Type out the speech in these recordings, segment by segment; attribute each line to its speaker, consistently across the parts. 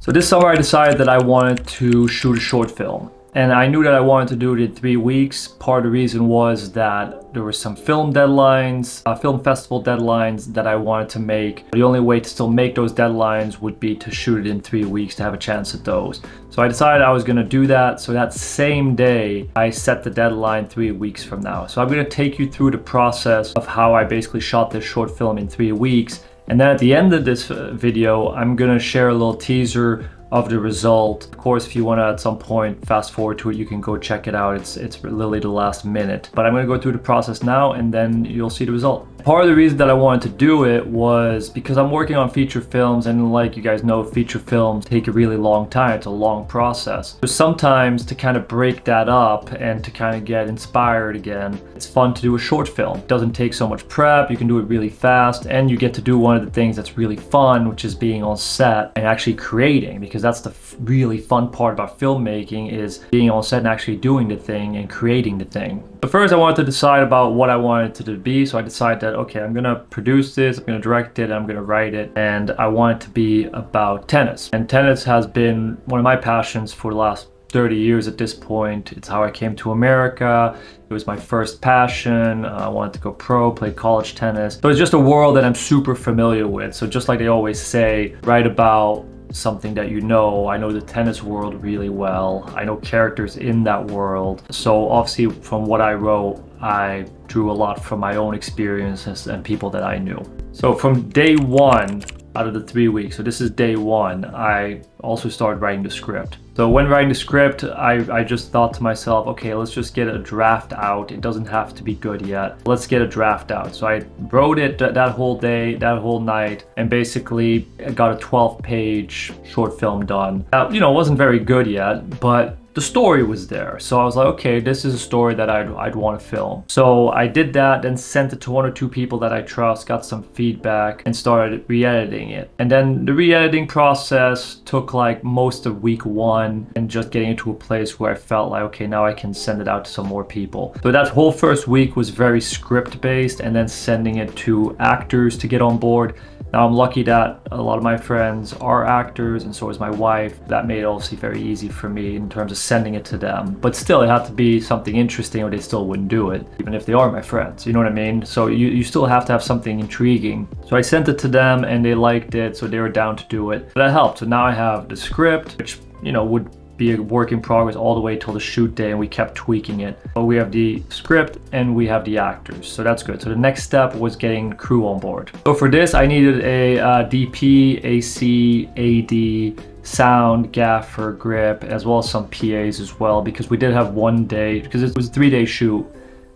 Speaker 1: So this summer I decided that I wanted to shoot a short film. And I knew that I wanted to do it in 3 weeks. Part of the reason was that there were some film deadlines, film festival deadlines that I wanted to make. The only way to still make those deadlines would be to shoot it in 3 weeks to have a chance at those. So I decided I was gonna do that. So that same day, I set the deadline 3 weeks from now. So I'm gonna take you through the process of how I basically shot this short film in 3 weeks. And then at the end of this video, I'm gonna share a little teaser of the result. Of course, if you want to at some point fast forward to it, you can go check it out. It's literally the last minute. But I'm going to go through the process now and then you'll see the result. Part of the reason that I wanted to do it was because I'm working on feature films, and like you guys know, feature films take a really long time. It's a long process. So sometimes to kind of break that up and to kind of get inspired again, it's fun to do a short film. It doesn't take so much prep, you can do it really fast, and you get to do one of the things that's really fun, which is being on set and actually creating, because that's the really fun part about filmmaking, is being on set and actually doing the thing and creating the thing. But first I wanted to decide about what I wanted it to be, so I decided that okay, I'm gonna produce this, I'm gonna direct it, I'm gonna write it, and I want it to be about tennis. And tennis has been one of my passions for the last 30 years at this point. It's how I came to America. It was my first passion. I wanted to go pro, play college tennis. So it's just a world that I'm super familiar with. So just like they always say, write about something that you know. I know the tennis world really well. I know characters in that world. So obviously from what I wrote, I drew a lot from my own experiences and people that I knew. So from day one out of the 3 weeks, so this is day one, I also started writing the script. So when writing the script, I just thought to myself, okay, let's just get a draft out. It doesn't have to be good yet. Let's get a draft out. So I wrote it that whole day, that whole night, and basically I got a 12-page short film done. Now, you know, it wasn't very good yet, but the story was there. So I was like, okay, this is a story that I'd want to film. So I did that, then sent it to 1 or 2 people that I trust, got some feedback, and started re-editing it. And then the re-editing process took like most of week 1, and just getting it to a place where I felt like, okay, now I can send it out to some more people. So that whole first week was very script based, and then sending it to actors to get on board. Now I'm lucky that a lot of my friends are actors, and so is my wife. That made it obviously very easy for me in terms of sending it to them. But still, it had to be something interesting or they still wouldn't do it, even if they are my friends, you know what I mean? So you still have to have something intriguing. So I sent it to them and they liked it, so they were down to do it. But that helped. So now I have the script, which, you know, would be a work in progress all the way till the shoot day, and we kept tweaking it. But we have the script and we have the actors, so that's good. So the next step was getting crew on board. So for this I needed a DP, AC, AD, sound, gaffer, grip, as well as some PAs as well, because we did have one day, because it was a 3-day shoot,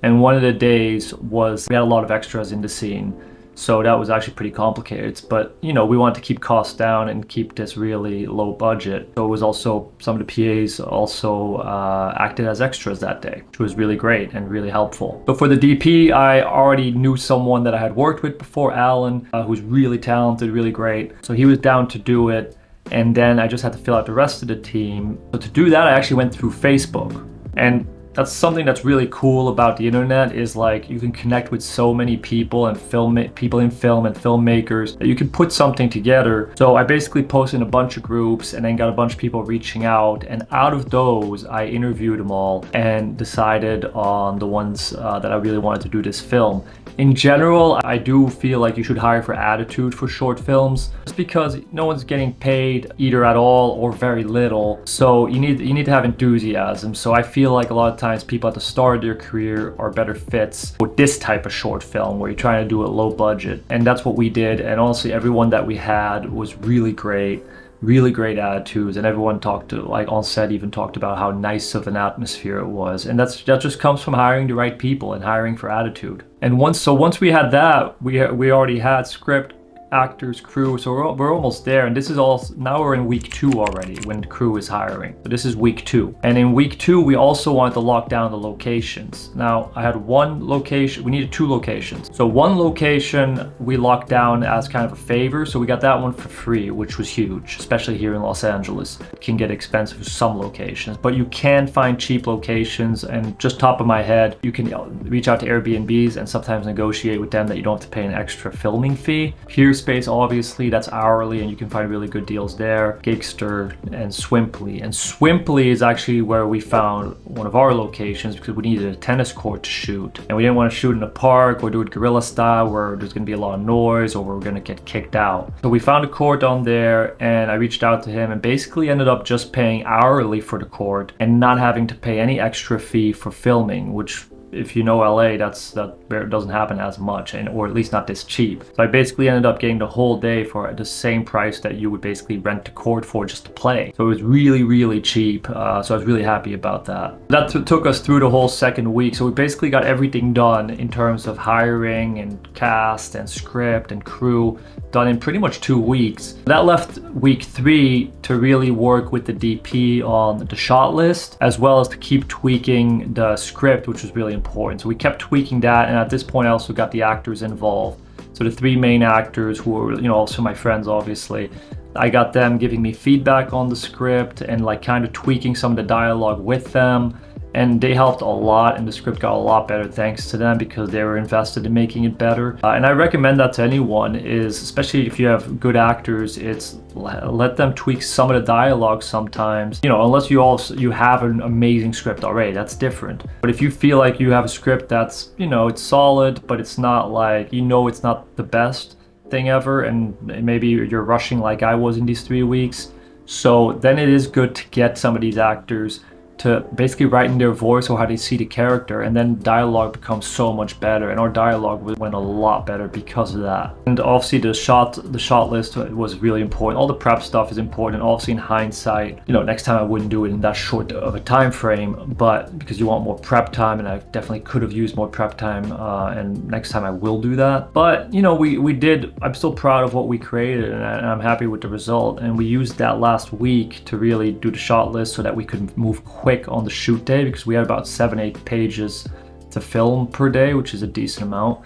Speaker 1: and one of the days was we had a lot of extras in the scene. So that was actually pretty complicated, but you know, we wanted to keep costs down and keep this really low budget. So it was also, some of the PAs also acted as extras that day, which was really great and really helpful. But for the DP, I already knew someone that I had worked with before, Alan, who's really talented, really great. So he was down to do it. And then I just had to fill out the rest of the team. So to do that, I actually went through Facebook. And that's something that's really cool about the internet, is like you can connect with so many people and people in film and filmmakers that you can put something together. So I basically posted in a bunch of groups and then got a bunch of people reaching out, and out of those I interviewed them all and decided on the ones that I really wanted to do this film. In general, I do feel like you should hire for attitude for short films, just because no one's getting paid either at all or very little. So you need to have enthusiasm. So I feel like a lot of times people at the start of their career are better fits with this type of short film where you're trying to do it low budget. And that's what we did. And honestly, everyone that we had was really great attitudes, and everyone talked to, like on set, even talked about how nice of an atmosphere it was. And that just comes from hiring the right people and hiring for attitude. And once we had that, we already had script, actors, crew, so we're almost there. And this is all, now we're in week 2 already when the crew is hiring. So this is week 2. And in week 2, we also wanted to lock down the locations. Now I had one location, we needed 2 locations. So one location we locked down as kind of a favor. So we got that one for free, which was huge, especially here in Los Angeles. It can get expensive for some locations, but you can find cheap locations. And just top of my head, you can reach out to Airbnbs and sometimes negotiate with them that you don't have to pay an extra filming fee. Here's Squarespace, obviously, that's hourly, and you can find really good deals there. Gigster and Swimply. And Swimply is actually where we found one of our locations because we needed a tennis court to shoot. And we didn't want to shoot in a park or do it guerrilla style where there's going to be a lot of noise or we're going to get kicked out. So we found a court on there, and I reached out to him and basically ended up just paying hourly for the court and not having to pay any extra fee for filming, which, if you know LA, that doesn't happen as much, or at least not this cheap. So I basically ended up getting the whole day for the same price that you would basically rent the court for just to play. So it was really, really cheap. So I was really happy about that. That took us through the whole second week. So we basically got everything done in terms of hiring and cast and script and crew done in pretty much 2 weeks. That left week 3 to really work with the DP on the shot list, as well as to keep tweaking the script, which was really important. So we kept tweaking that, and at this point I also got the actors involved. So the 3 main actors, who were, also my friends, obviously, I got them giving me feedback on the script and like kind of tweaking some of the dialogue with them. And they helped a lot, and the script got a lot better thanks to them because they were invested in making it better. And I recommend that to anyone, especially if you have good actors, let them tweak some of the dialogue sometimes. Unless you have an amazing script already, that's different. But if you feel like you have a script that's, it's solid, but it's not like, it's not the best thing ever, and maybe you're rushing like I was in these 3 weeks, so then it is good to get some of these actors to basically write in their voice or how they see the character, and then dialogue becomes so much better, and our dialogue went a lot better because of that. And obviously the shot list was really important. All the prep stuff is important. Obviously in hindsight, next time I wouldn't do it in that short of a time frame, but because you want more prep time, and I definitely could have used more prep time, and next time I will do that. But we did. I'm still proud of what we created, and I'm happy with the result. And we used that last week to really do the shot list so that we could move quick on the shoot day, because we had about 7-8 pages to film per day, which is a decent amount,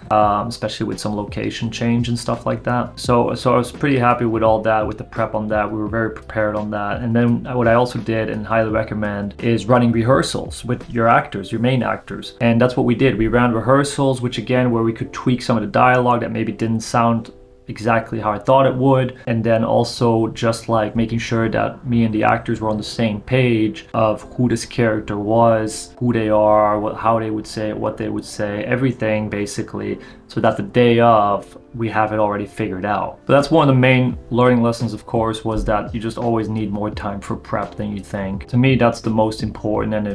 Speaker 1: especially with some location change and stuff like that. So I was pretty happy with all that, with the prep on that. We were very prepared on that. And then what I also did, and highly recommend, is running rehearsals with your actors, your main actors. And that's what we did. We ran rehearsals, which again, where we could tweak some of the dialogue that maybe didn't sound exactly how I thought it would, and then also just like making sure that me and the actors were on the same page of who this character was, who they are, how they would say it, what they would say, everything basically, so that the day of we have it already figured out. But that's one of the main learning lessons, of course, was that you just always need more time for prep than you think. To me, that's the most important, and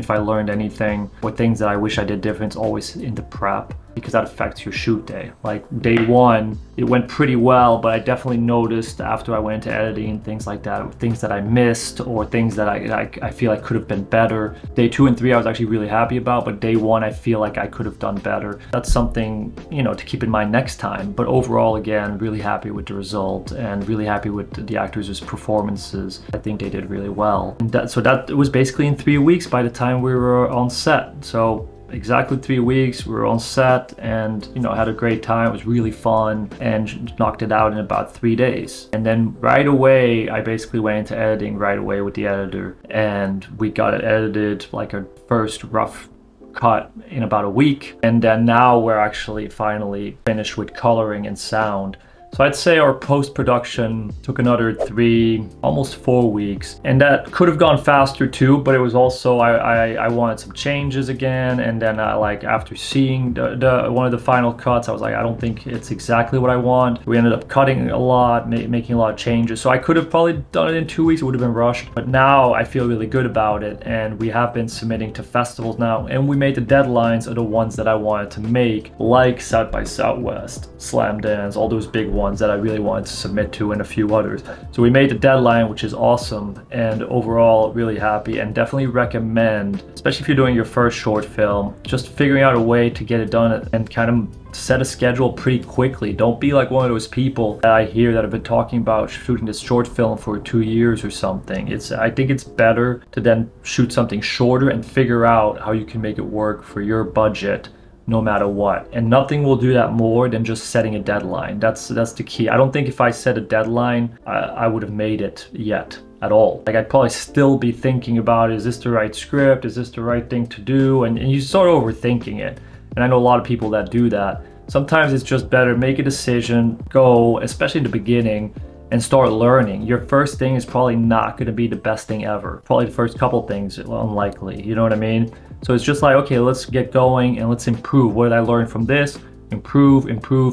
Speaker 1: if I learned anything or things that I wish I did different, it's always in the prep, because that affects your shoot day. Like day 1, it went pretty well, but I definitely noticed after I went into editing and things like that, things that I missed or things that I feel I could have been better. Day 2 and 3 I was actually really happy about, but day 1 I feel like I could have done better. That's something, to keep in mind next time. But overall, again, really happy with the result and really happy with the actors' performances. I think they did really well. And that was basically in 3 weeks by the time we were on set. So exactly 3 weeks, we were on set, and had a great time. It was really fun, and knocked it out in about 3 days. And then right away, I basically went into editing right away with the editor, and we got it edited, like a first rough cut, in about a week. And then now we're actually finally finished with coloring and sound. So I'd say our post-production took another 3, almost 4 weeks. And that could have gone faster too, but it was also, I wanted some changes again. And then after seeing one of the final cuts, I was like, I don't think it's exactly what I want. We ended up cutting a lot, making a lot of changes. So I could have probably done it in 2 weeks, it would have been rushed. But now I feel really good about it. And we have been submitting to festivals now. And we made the deadlines of the ones that I wanted to make, like South by Southwest, Slam Dance, all those big ones that I really wanted to submit to, and a few others. So we made the deadline, which is awesome, and overall really happy, and definitely recommend, especially if you're doing your first short film, just figuring out a way to get it done and kind of set a schedule pretty quickly. Don't be like one of those people that I hear that have been talking about shooting this short film for 2 years or something. I think it's better to then shoot something shorter and figure out how you can make it work for your budget, no matter what. And nothing will do that more than just setting a deadline. That's the key. I don't think if I set a deadline, I would have made it yet at all. Like, I'd probably still be thinking about, is this the right script? Is this the right thing to do? And you start overthinking it. And I know a lot of people that do that. Sometimes it's just better, make a decision, go, especially in the beginning, and start learning. Your first thing is probably not going to be the best thing ever. Probably the first couple things, unlikely, you know what I mean? So it's just like, okay, let's get going and let's improve. What did I learn from this? Improve,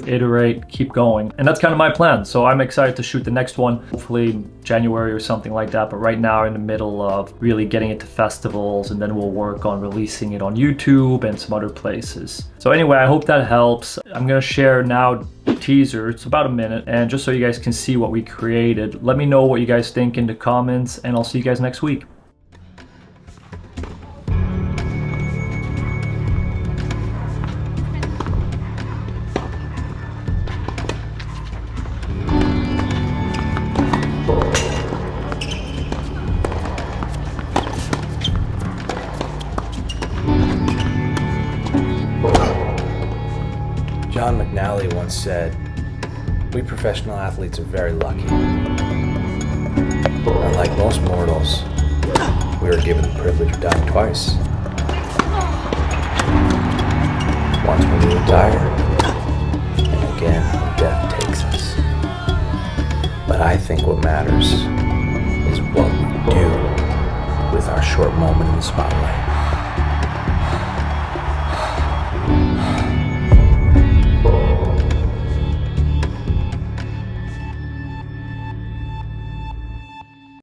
Speaker 1: iterate, keep going. And that's kind of my plan. So I'm excited to shoot the next one, hopefully January or something like that. But right now, in the middle of really getting it to festivals, and then we'll work on releasing it on YouTube and some other places. So anyway, I hope that helps. I'm gonna share now the teaser. It's about a minute, and just so you guys can see what we created. Let me know what you guys think in the comments, and I'll see you guys next week.
Speaker 2: John McNally once said, "We professional athletes are very lucky. Unlike most mortals, we are given the privilege of dying twice. Once when we retire, and again when death takes us. But I think what matters is what we do with our short moment in the spotlight."